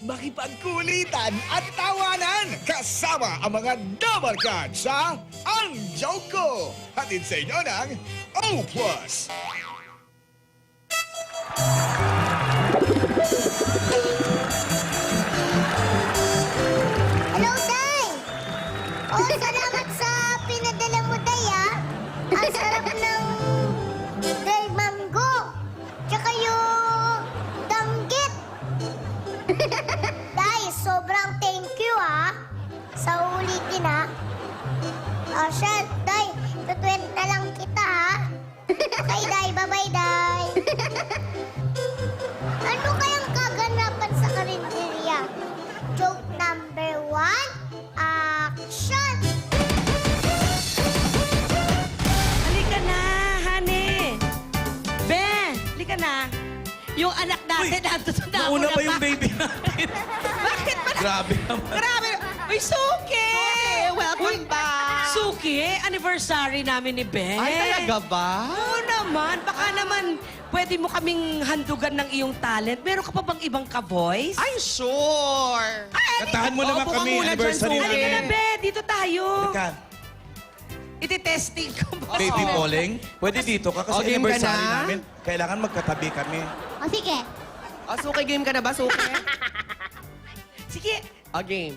makipagkulitan at tawanan kasama ang mga double cards sa Ang Joke Ko. Hatid sa inyo ng O+. Hello, Day! Oh, salamat sa pinadala mo, Day, ah. Ang sarap ng dried mango. Tsaka yung danggit. Day, sobrang thank you, ah. Sa ulitin, ah. Oh, siya, Day, tutuwin na lang kita, ah. Okay, Day. Bye-bye, Day. Ano kayang kaganapan sa karinderya? Joke number 1, action! Halika na, honey. Ben, halika na. Yung anak natin, nandun na ako Nauna pa na yung baby natin. Bakit ba? Grabe naman. Grabe. Uy, Suki! Welcome back! Suki, anniversary namin ni Ben. Ay, talaga ba? Oo naman. Baka naman pwede mo kaming handugan ng iyong talent. Meron ka pa bang ibang ka-voice? I'm sure! Katahan mo naman Opo ka kami, muna dyan, anniversary Suki. Halika na, namin. Ben. Dito tayo. Teka, Iti-testing ko ba? baby Oo. Poleng, pwede dito ka kasi O, game ka anniversary na? namin. Kailangan magkatabi kami. O, sige. Suki, game ka na ba, Suki? Sige. Game.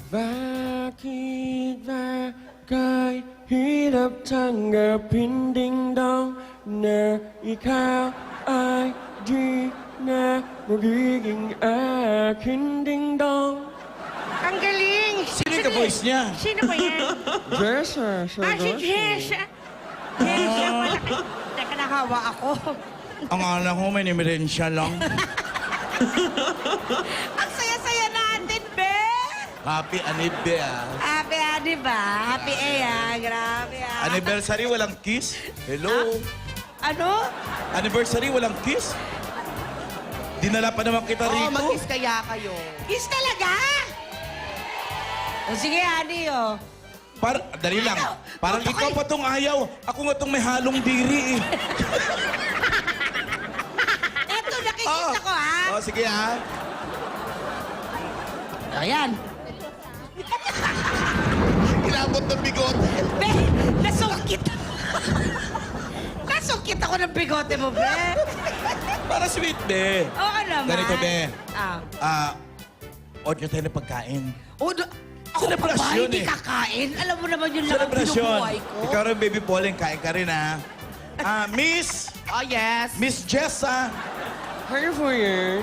Bakit ba kay hirap tanggapin ding-dong na ikaw ay di na magiging akin ding-dong? Ang galing. Sino yung ka-voice niya? Sino ba yan? Jessa, sa Si Jessa. Jessa, malaki. Teka, nahawa ako. Ang alam ko, may nimerensya lang. Ang saya-saya natin, Ben! Happy anniversary. Happy, di ba? Happy Grabe, Anniversary, walang kiss? Hello? Ano? Anniversary, walang kiss? Dinala pa naman kita Oo, rito. mag-kiss kaya kayo. Kiss talaga? O sige, Ani, oh. Dali lang. Ano? Parang Huwag ikaw kayo- pa tong ayaw. Ako nga tong may halong diri eh. Eto, nakikiss ako, ha? Oh, sige ha. Ayan. Kilabot ng bigot. Ben, nasungkit. Nasungkit ako ng bigote mo, Ben. Para sweet, be. Oo naman. Ganito, be. Ah. Order tayo ng pagkain. O, ako pa ba Selebrasyon, hindi eh. kakain? Alam mo naman yun lang ang Celebration. binubuhay ko. Ikaw rin, baby Pauling, kain ka rin ha. Miss Oh, yes. Jessa. Here for you.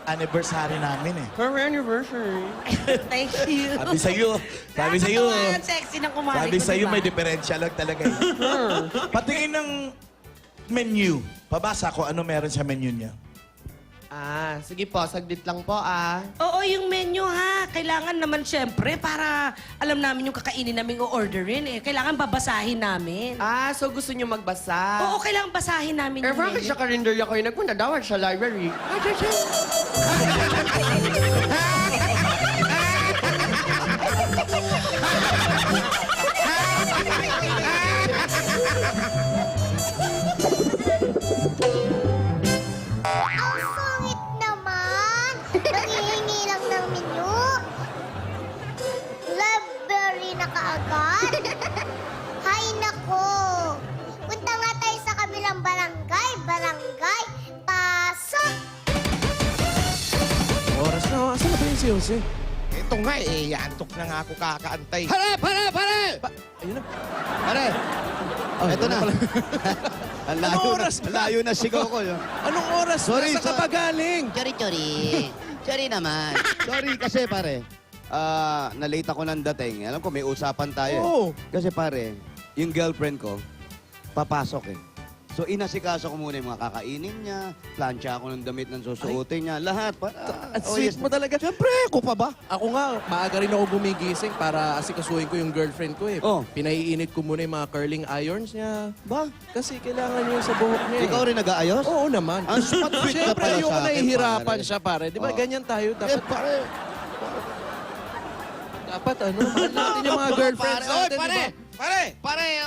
Anniversary namin eh. Happy anniversary. Thank you. Sabi sa'yo. Sabi sa'yo. Nakakatuwa, ang sexy ng kumari Sabi ko, sa'yo, diba? may diferensya lang talaga eh. Patingin ng menu. Pabasa ko ano meron sa menu niya. Sige po, saglit lang po, Oo, yung menu ha. Kailangan naman syempre para alam namin yung kakainin namin o-orderin eh. Kailangan babasahin namin. So gusto niyo magbasa? Oo, kailangan basahin namin Eh, yung bakit menu. sa karinderya kayo nagpunta? Dapat sa library. Ang sungit naman! Nanghihingi lang ng menu. Library na kaagad. Hay nako! Punta nga tayo sa kabilang barangay. Barangay, pasok! Oras na. Asan na ba yung si Jose? Ito nga eh, antok na nga ako kakaantay. Ayun na. Pare! Ito na. Ang layo Anong oras na, layo na sigaw ko. Anong oras? Sorry, Nasa ka sorry. ba galing? Chori. Chori naman. Sorry kasi pare, na-late ako ng dating. Alam ko may usapan tayo. Oo. Kasi pare, yung girlfriend ko, papasok eh. So inasikaso ko muna yung mga kakainin niya, plancha ako ng damit ng susuotin niya, lahat. Ang sweet mo talaga. Siyempre, ako pa ba? Ako nga, maaga rin ako gumigising para asikasuhin ko yung girlfriend ko eh. Oh. Pinaiinit ko muna yung mga curling irons niya. Ba? Kasi kailangan niya sa buhok niya eh. Ikaw rin nag-aayos? Oo naman. Ang sweet ka Siyempre, pala ayoko sa akin, nahihirapan pare. siya, pare. Di ba Oo. ganyan tayo? Eh, Dapat, pare. dapat ano, mahal natin yung mga girlfriends Pare, oy, natin, di pare! ba? Pare,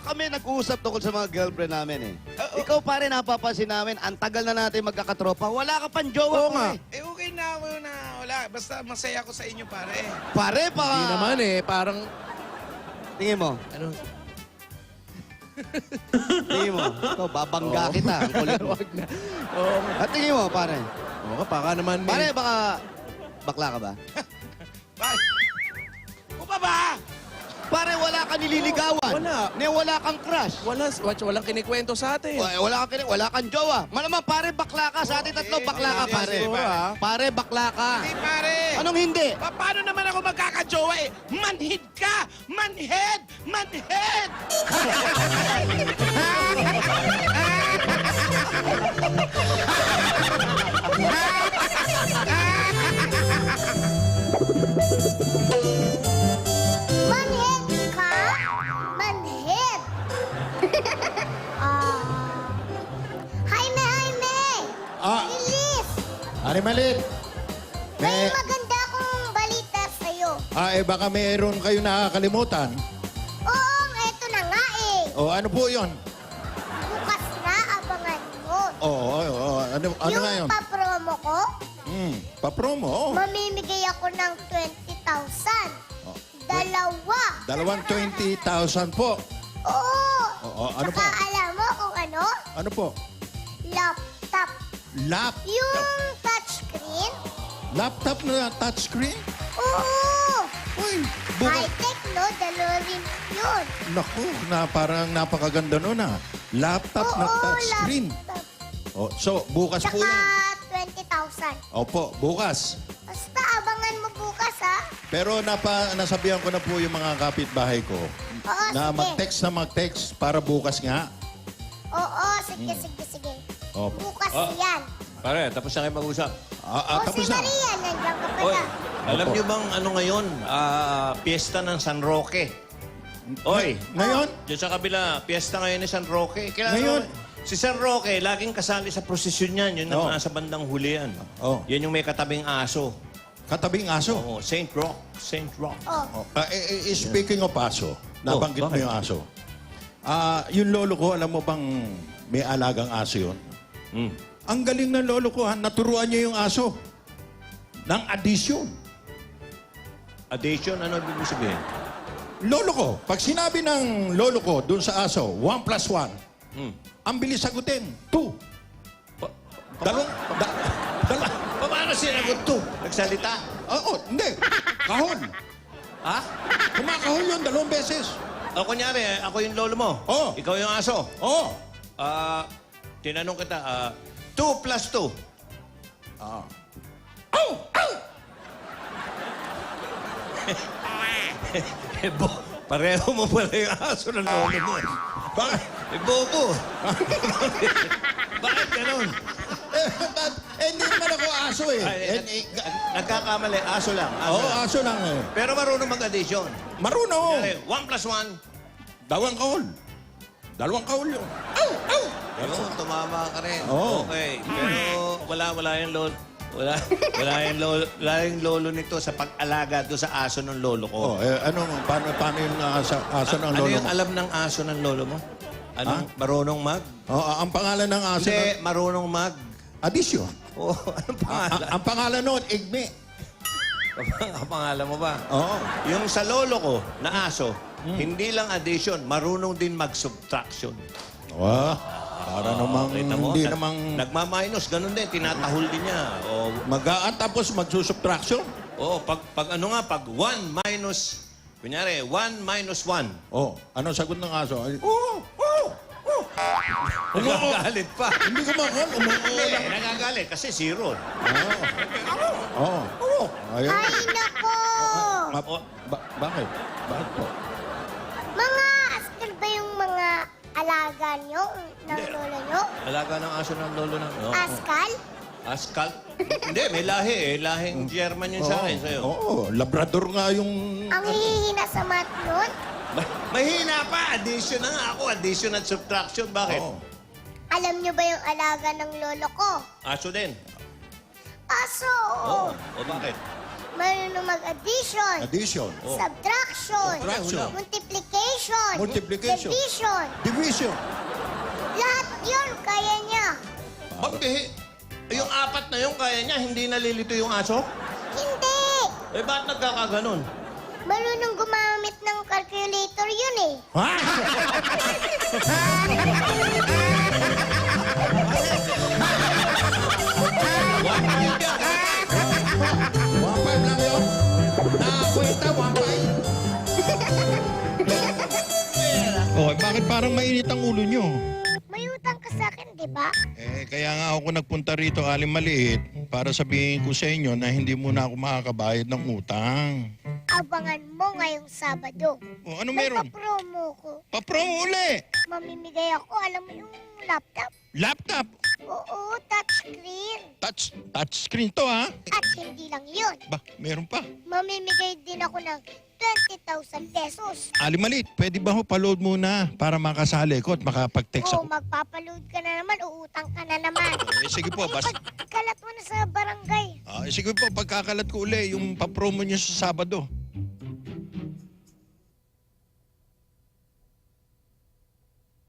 kami nag-uusap tungkol sa mga girlfriend namin eh. Ikaw pare, napapansin namin, ang tagal na natin magkakatropa, wala ka pang jowa. Oo nga. pare. Okay na ako na wala. Basta masaya ako sa inyo, pare. Pare, Hindi naman eh, parang... Tingin mo, Ano? tingin mo. Ito, babangga kita. Ang kulit mo. Wag na. Oo nga. At tingin mo, pare. Oo, baka naman may... Pare, baka bakla ka ba? Pare. O ba ba? Pare, wala ka nililigawan. Wala. Wala kang crush. Walang kinikwento sa atin. Wala kang jowa. Malamang pare, bakla ka. Sa atin tatlo, bakla ka, Hindi, pare. hindi, pare. Pare, bakla ka. Hindi, pare. Anong hindi? Paano naman ako magkakajowa eh? Manhid ka! Manhid! Manhid! Manhid ka? Manhid. Jaime! Ah. Bilis! Ari Malit, May maganda akong balita sa'yo. baka mayroon kayo nakakalimutan. Oo, eto na nga eh. O ano po yun? Bukas na, abangan mo. Ano yung nga yun? pa-promo ko, Pa-promo, mamimigay ako ng 20,000. Oh. Dalawa. 20,000 po. Oo. Oo, ano Saka pa? alam mo kung ano? Ano po? Laptop. Yung touchscreen? Laptop na touchscreen? Oo. Uy, bukas. High-tech, no? Dalawa rin yun. Naku, parang napakaganda nun ah. Laptop na Oo, touchscreen. laptop. Oh, so, bukas po Saka yun. 20,000. Opo, bukas. Basta abangan mo bukas, ha? Pero nasabihan ko na po yung mga kapitbahay ko Oo, na sige. mag-text para bukas nga. Oo, sige. Opo. Bukas yan. Pare, tapos na kayo mag-usap. O, si Tapos na. Maria, nandiyan ka Oy, pala. alam niyo bang ano ngayon? Piyesta ng San Roque. Oy, Ngayon? diyan sa kabila, piyesta ngayon ni San Roque. Kilala Ngayon? mo, si San Roque, laging kasali sa prosesyon yan. Yun Oo. ang nasa bandang huli yan. Oo. Yan yung may katabing aso. Katabing aso. Oo, Saint Rock. Saint Rock. Oh. Speaking of aso, nabanggit mo bakit? yung aso. Yung lolo ko, alam mo bang may alagang aso yun? Mm. Ang galing ng lolo ko, naturuan niya yung aso. Ng addition. Addition, ano ibig sabihin? Lolo ko, pag sinabi ng lolo ko dun sa aso, 1 plus 1, Mm. ang bilis sagutin, 2. Dalawang, Paano sinagot to? Nagsalita? hindi. Kahon. Ha? Kumakahon yun 2 beses. O kunyari, ako yung lolo mo. Oo. Ikaw yung aso. Oo. Tinanong kita, 2 plus 2. Pareho mo pala yung aso ng lolo mo. Bakit? Bobo. Bakit ganun? Hindi naman ako aso eh. Nagkakamali, aso lang. Oo, aso lang eh. Pero marunong mag-addition. Marunong. Kunyari, 1 plus 1. Dalawang kahol. Dalawang kahol yun. Ayun, tumama ka rin. Oo. Okay. Pero wala yung lolo. Wala yung lolo nito sa pag-alaga doon sa aso ng lolo ko. Paano yung aso ng Ano lolo yung mo? alam ng aso ng lolo mo? Anong marunong mag? Ang pangalan ng aso Hindi, marunong mag. Addition. Oh, anong pangalan? Ang pangalan noon, Igme. Ang pangalan mo ba? Oo. Yung sa lolo ko na aso, hindi lang addition, marunong din mag-subtraction. Wow. Para namang Kita mo? hindi namang Nagmaminus, ganun din, tinatahol din niya. O, magaan tapos magsusubtraction. pag 1 minus, kunyari, 1 minus 1. Ano sagot ng aso? Nagagalit pa. Hindi ko makon. Hindi, nagagalit kasi 0. Ayun. Ay, nako! Bakit? Bakit po? Mga askal ba yung mga alaga nyo ng lolo nyo? Alaga ng aso ng lolo ng... Askal? Askal? Hindi, may lahi eh. Lahing German yun sa akin sa'yo. Labrador nga yung... Ang hihina sa mat nun? Mahina pa. Addition na nga ako. Addition at subtraction. Bakit? Alam nyo ba yung alaga ng lolo ko? Aso din. Aso! O bakit? Marunong mag-addition. Addition. Oh. Subtraction. Subtraction. Multiplication. Multiplication. Division. Division. Lahat yun kaya niya. Bakit? Yung apat na yung kaya niya, hindi nalilito yung aso? Hindi. Eh, ba't nagkakaganon? Marunong gumamit ng calculator yun eh. Wapay lang yun. Nakakwenta, wapay. Okay, bakit parang mainit ang ulo nyo? May utang ka sa akin, di ba? Eh, kaya nga ako nagpunta rito, Aling Maliit, para sabihin ko sa inyo na hindi muna ako makakabayad ng utang. Abangan mo ngayong Sabado. O, ano May meron? papromo ko. Papromo uli! Mamimigay ako, alam mo yung laptop? Laptop! Oo, touchscreen. Touchscreen to, ha? At hindi lang yun. Ba, meron pa. Mamimigay din ako ng 20,000 pesos. Aling Maliit, pwede ba ho pa-load muna para makasali ko at makapag-text Oo, ako? magpapaload ka na naman, uutang ka na naman. Eh, sige po, Ay, pagkalat mo na sa barangay. sige po, pagkakalat ko uli yung papromo nyo sa Sabado.